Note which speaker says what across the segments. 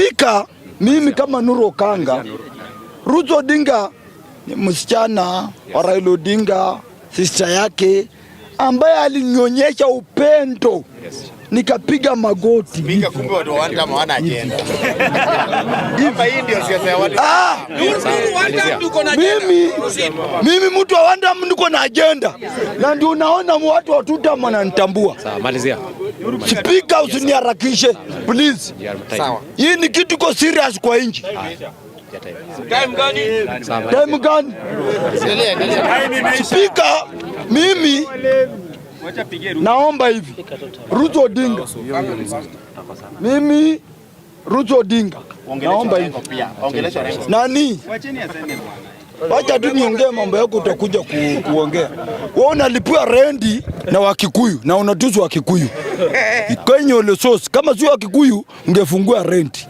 Speaker 1: Speaker, mimi kama Nuru Okanga, Ruth Odinga ni msichana wa Raila Odinga, sister yake ambaye alinionyesha upendo. Nikapiga magoti.
Speaker 2: Speaker, kumbe watu wanda maana agenda. Hapa hii ndio siasa ya watu.
Speaker 1: Mimi mtu wa wanda niko na agenda. Na ndio unaona watu watuta wananitambua.
Speaker 3: Sawa, malizia.
Speaker 1: Speaker, usiniharakishe please.
Speaker 2: Sawa.
Speaker 1: Hii ni kitu ko serious kwa nchi.
Speaker 2: Time gani?
Speaker 1: Time gani? Speaker, mimi naomba hivi. Ruth Odinga. Mimi Ruth Odinga. Naomba hivi. Nani? Wacha tu niongee mambo yako utakuja kuongea. Wewe unalipua rendi na Wakikuyu na unatusu Wakikuyu. Kwenye ole source kama sio Wakikuyu ungefungua rendi.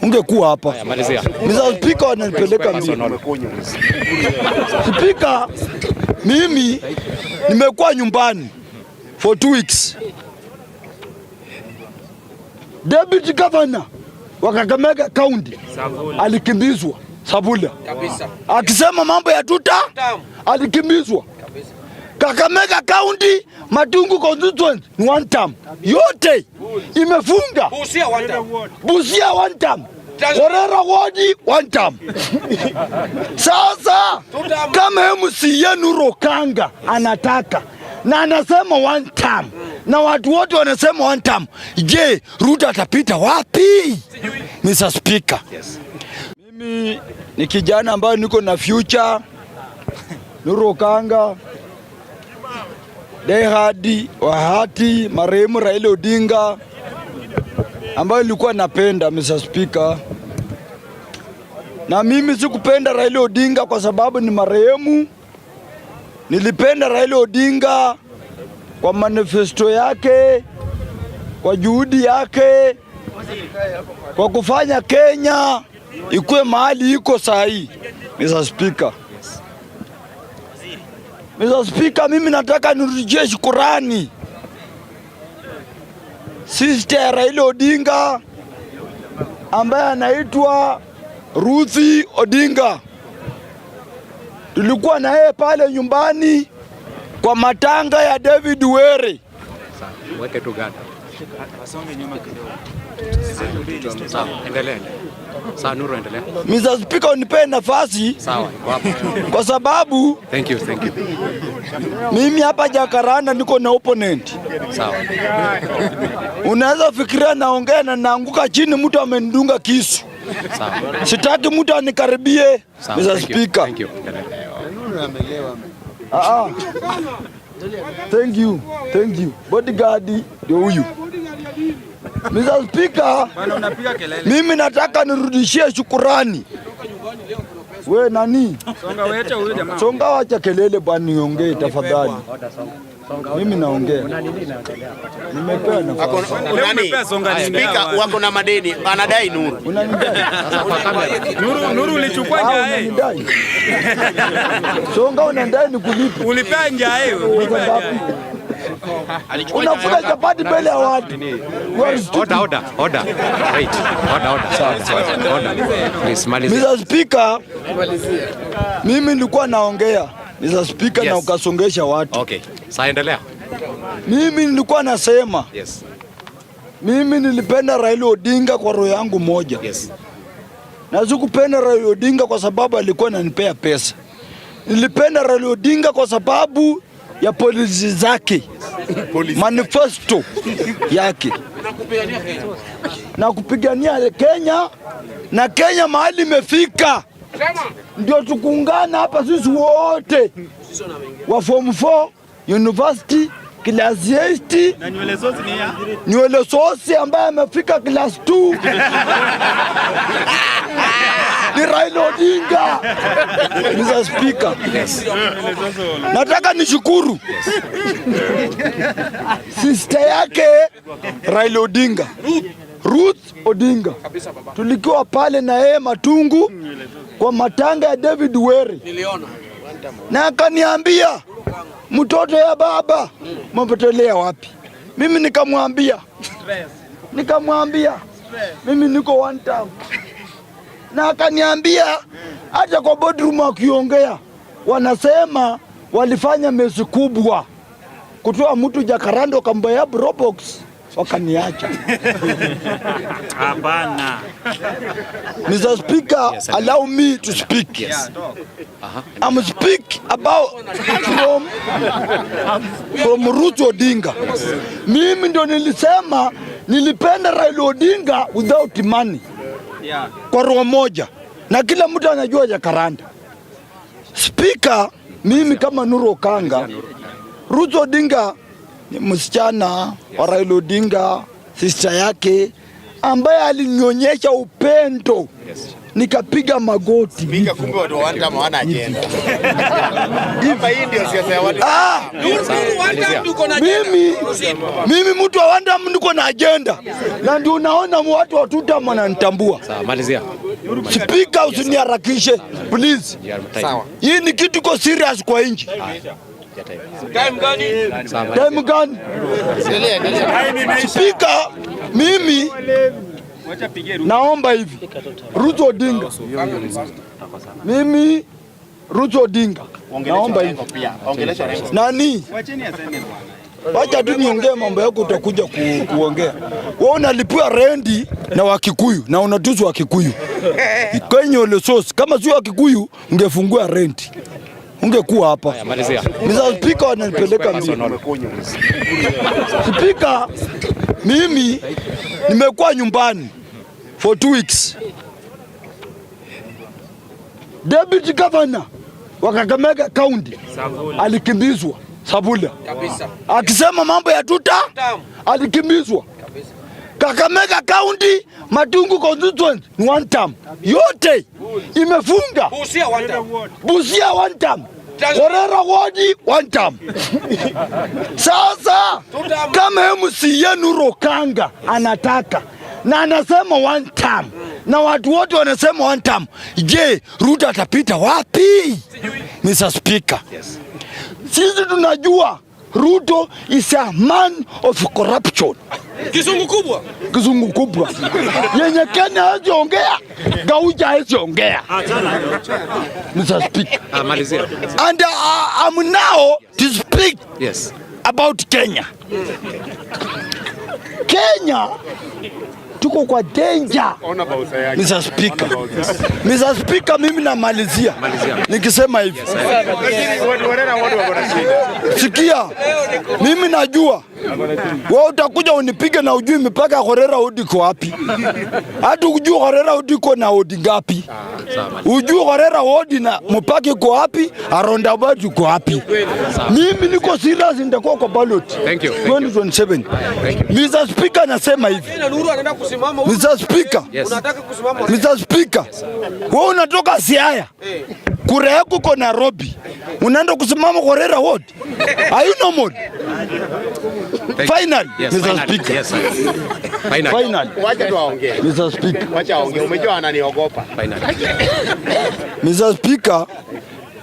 Speaker 1: Ungekuwa hapa. Mr. Speaker wananipeleka mbio. Speaker, mimi nimekuwa nyumbani for 2 weeks. Deputy Governor wa Kakamega County alikimbizwa Sabula. Akisema mambo ya tuta alikimbizwa. Kakamega County Matungu constituency ni 1 term. Yote imefunga. Busia 1 term. Orera ward 1 term. Sasa kama MCA Nuru Okanga anataka na anasema 1 term na watu wote wanasema 1 term, je, Ruto atapita wapi? Mr. Speaker. Mimi ni kijana ambaye niko na future. Nuru Okanga Dehadi wahati marehemu Raila Odinga ambayo nilikuwa napenda, Mr. Speaker. Na mimi sikupenda Raila Odinga kwa sababu ni marehemu. Nilipenda Raila Odinga kwa manifesto yake, kwa juhudi yake, kwa kufanya Kenya ikuwe mahali iko sahi. Mr. Speaker. Mr. Speaker, mimi nataka nirudishie shukrani sister Raila Odinga ambaye anaitwa Ruth Odinga. Tulikuwa na yeye pale nyumbani kwa matanga ya David Were.
Speaker 3: Weke tu gada. Asonge nyuma kidogo. Sawa, endelea. Sawa, Nuru, endelea.
Speaker 1: Mr. Speaker, unipe nafasi.
Speaker 3: Sawa, iko hapo.
Speaker 1: Kwa sababu
Speaker 3: Thank you.
Speaker 1: mimi hapa Jakaranda niko na opponent.
Speaker 3: Sawa.
Speaker 1: Unaweza fikiria naongea na naanguka chini mtu amenidunga kisu.
Speaker 3: Sawa.
Speaker 1: Sitaki mtu anikaribie. Mr. Speaker.
Speaker 3: Thank you.
Speaker 1: Thank you. Bodyguard ndio huyu. Mr. Speaker, mimi nataka nirudishie shukurani. We nani? Songa wacha kelele bwana, niongee tafadhali. Mimi naongea. Nimepewa nafasi.
Speaker 2: Speaker, wako na madeni, anadai Nuru.
Speaker 1: Unanidai?
Speaker 4: Nuru ulichukua njae.
Speaker 1: Songa unadai nikulipe.
Speaker 4: Ulipea njae wewe.
Speaker 1: Unafuna chapati mbele ya watu.
Speaker 3: Order. Wait. Order. Please, maliza.
Speaker 1: Mr. Speaker, mimi nilikuwa naongea. Mr. Speaker, yes. Na ukasongesha watu.
Speaker 3: Okay. Sasa endelea.
Speaker 1: Mimi nilikuwa nasema.
Speaker 3: Yes.
Speaker 1: Mimi nilipenda Raila Odinga kwa roho yangu moja.
Speaker 3: Yes.
Speaker 1: Na sikupenda Raila Odinga kwa sababu alikuwa ananipea pesa. Nilipenda Raila Odinga kwa sababu ya polisi zake. Manifesto yake. Na kupigania Kenya. Na Kenya mahali imefika. Ndio tukuungana hapa sisi wote. Wa form 4 university class 8
Speaker 4: na nywele sosi ni ya
Speaker 1: nywele sosi ambaye amefika class 2 ni Raila Odinga. Mr. Speaker, nataka nishukuru sister yake Raila Odinga, Ruth Odinga. Tulikuwa pale na yeye Matungu kwa matanga ya David Were. Na akaniambia mtoto ya baba mpotelea wapi? Mimi nikamwambia mimi niko one term. Na akaniambia hata kwa boardroom wakiongea wanasema walifanya mezi kubwa kutoa mtu Jacaranda kambaya Robox wakaniacha.
Speaker 4: Hapana.
Speaker 1: Mr. Speaker, yes, allow me to speak.
Speaker 3: Yes.
Speaker 1: I'm speak about from Ruto Odinga. Mimi ndo nilisema nilipenda Raila Odinga without money. Kwa roho moja. Na kila mtu anajua Jacaranda. Speaker, mimi kama Nuru Okanga, Ruto Odinga ni msichana wa Raila Odinga, sister yake ambaye alinionyesha upendo. Nikapiga magoti.
Speaker 2: Piga kumbe watu wanda maana agenda. Hapa hii ndio siasa ya watu.
Speaker 1: Mimi mtu wa wanda niko na agenda. Na ndio unaona watu watuta wananitambua.
Speaker 3: Sawa, malizia.
Speaker 1: Speaker, usiniharakishe please.
Speaker 2: Sawa.
Speaker 1: Hii ni kitu ko serious kwa nchi.
Speaker 2: Time gani?
Speaker 1: Time gani? Speaker, mimi naomba hivi. Ruto Odinga. Mimi Ruto Odinga. Naomba hivi. Nani? Wacha tu niongee mambo yako utakuja kuongea. Wewe unalipua rendi na Wakikuyu na unatusu Wakikuyu. Kwenye ole source kama sio Wakikuyu ungefungua rendi. Ungekuwa hapa. Mr. Speaker wananipeleka mbio. Speaker, mimi nimekuwa nyumbani for 2 weeks. Deputy Governor wa Kakamega County alikimbizwa Sabula. Akisema mambo ya tuta alikimbizwa. Kakamega County Matungu constituency ni one term. Yote imefunga. Busia one term. Horera ward one term. Sasa kama MCA Nuru Okanga anataka na anasema one term na watu wote wanasema one term, je, Ruto atapita wapi? Mr. Speaker, sisi tunajua Ruto is a man of corruption.
Speaker 4: Kizungu kubwa.
Speaker 1: Kizungu kubwa. Yenye Kenya hazi ongea, Gauja hazi ongea. Mr. Speaker. And I'm now to speak about Kenya. Kenya tuko kwa danger. Mr. Speaker. Mr. Speaker, mimi namalizia. Nikisema hivi. Sikia, mimi najua wewe utakuja unipige na ujui mipaka Horera Odi iko wapi. Hata ujui Horera Odi iko na odi ngapi. Ujui Horera Odi na mpaka iko wapi, Arondabout iko wapi. Mimi niko serious nitakuwa kwa ballot 2027. Mr. Speaker, nasema hivi. Mr. Speaker, Mr. Speaker, wewe unatoka Siaya, kura yako iko Nairobi, unaenda kusimama Horera Ward. Are you normal? Final, Mr. Speaker. Final.
Speaker 2: Wacha tuwaongee.
Speaker 1: Mr. Speaker.
Speaker 2: Wacha waongee. Umejua ananiogopa.
Speaker 1: Mr. Speaker,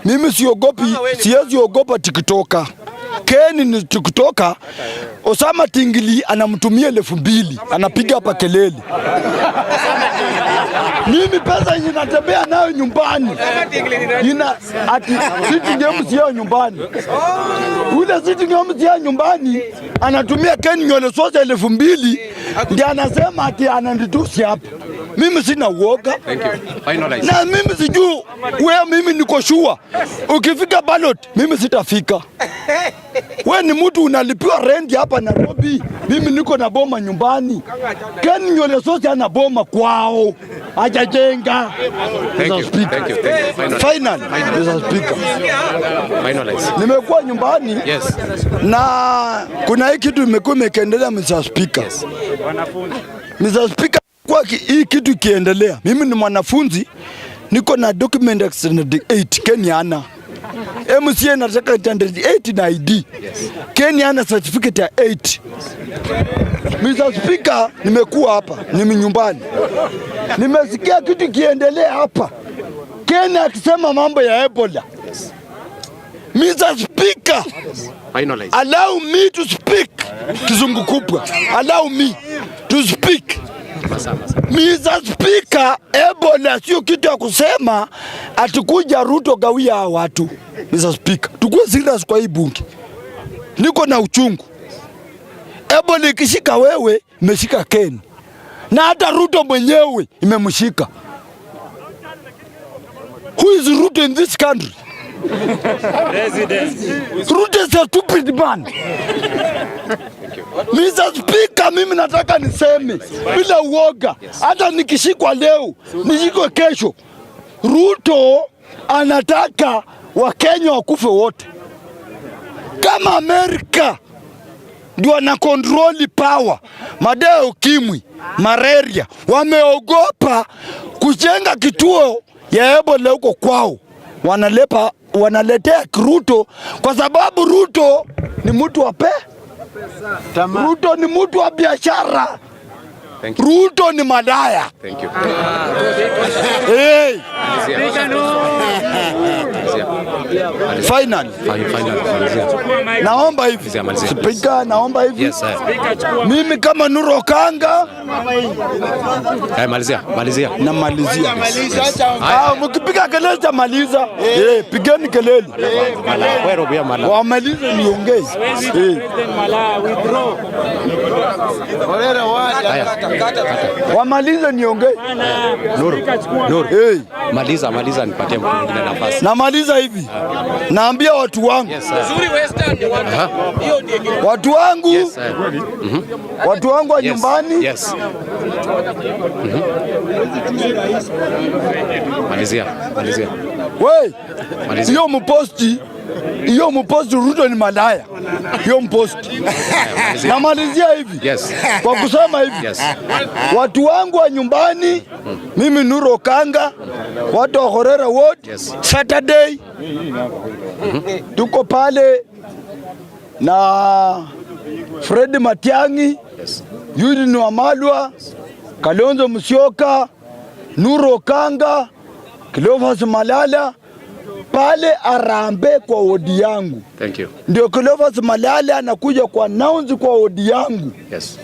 Speaker 1: mimi siogopi, siwezi ogopa TikToker. Keni ni TikToker. Osama Tingili anamtumia 2,000, anapiga hapa kelele. Mimi pesa yenye natembea nayo nyumbani ina ati sitting games yao nyumbani. Ule sitting games yao nyumbani anatumia Keni nyole sosa 2,000 ndiye anasema ati ananitusi hapa. Mimi sina uoga. Na mimi sijui wewe, mimi niko sure ukifika ballot mimi sitafika. Wewe ni mtu unalipiwa rent hapa Nairobi, mimi niko na boma nyumbani. Keni nyole sosa ana boma kwao. Hajajenga. Final. Mr. Speaker. Nimekuwa nyumbani. Na kuna hii kitu imekuwa ikiendelea Mr. Speaker. Mr. Speaker, kwa hii kitu kiendelea, mimi ni mwanafunzi, niko na document 8 Kenya ana. MCA nataka 8 na ID. Kenya ana certificate ya 8. Mr. Speaker, nimekuwa hapa, nimi nyumbani. Nimesikia kitu kiendelea hapa. Kenya akisema mambo ya Ebola. Mr. Speaker, allow me to speak. Kizungu kubwa. Allow me to speak. Mr. Speaker, Ebola sio kitu ya kusema atikuja Ruto gawia watu. Mr. Speaker, tukue serious kwa hii bunge. Niko na uchungu. Ebola ikishika wewe, imeshika Ken. Na hata Ruto mwenyewe imemshika. Who is Ruto in this country? Ruto is a stupid man. Mr. Speaker, mimi nataka niseme bila uoga, hata nikishikwa leo, nishikwe kesho. Ruto anataka Wakenya wakufe wote. Kama Amerika ndio ana control power, madawa ukimwi, malaria, wameogopa kujenga kituo ya Ebola huko kwao. Wanaletea Ruto kwa sababu Ruto ni mtu wa Ruto ni mtu wa biashara. Ruto ni madaya.
Speaker 3: Thank you.
Speaker 1: Hey. Finally. Naomba hivi. Speaker, naomba hivi.
Speaker 3: Yes, sir.
Speaker 1: Mimi kama Nuru Okanga.
Speaker 3: Malizia.
Speaker 1: Namalizia. Mkipiga kelele tamaliza. Pigeni kelele. Wamalize niongee. Wamalize niongee.
Speaker 3: Nuru. Maliza nipatie mtu mwingine nafasi.
Speaker 1: Namaliza hivi. Naambia watu wangu.
Speaker 3: Yes,
Speaker 1: watu wangu.
Speaker 3: Yes,
Speaker 1: watu wangu wa nyumbani.
Speaker 3: Yes. Malizia.
Speaker 1: Wey, hiyo mposti Ruto ni malaya. Hiyo mposti. Namalizia hivi.
Speaker 3: Yes.
Speaker 1: Kwa kusema hivi.
Speaker 3: Yes.
Speaker 1: Watu wangu wa nyumbani, mimi Nuru Okanga, watu wa Horera Ward,
Speaker 3: yes.
Speaker 1: Saturday. Tuko pale na Fred Matiang'i,
Speaker 3: Yes.
Speaker 1: Eugene Wamalwa, Kalonzo Musyoka, Nuru Okanga, Cleophas Malala pale Arambe kwa wodi yangu.
Speaker 3: Thank you.
Speaker 1: Ndio Cleophas Malala anakuja kwa announce kwa wodi yangu.
Speaker 3: Yes.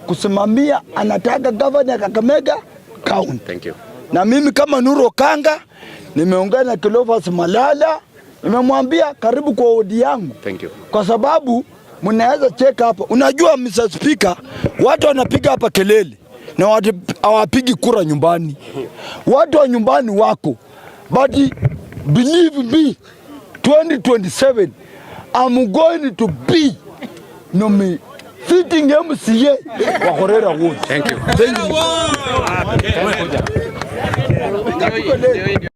Speaker 1: Kusimamia anataka governor Kakamega County.
Speaker 3: Thank you.
Speaker 1: Na mimi kama Nuru Okanga nimeungana na Cleophas Malala, nimemwambia karibu kwa wodi yangu.
Speaker 3: Thank you.
Speaker 1: Kwa sababu mnaweza check hapa. Unajua Mr. Speaker, watu wanapiga hapa kelele na watu hawapigi kura nyumbani. Watu wa nyumbani wako. But believe me, 2027 I'm going to be sitting MCA wa Horera Ward.
Speaker 3: Thank you.
Speaker 1: Thank you.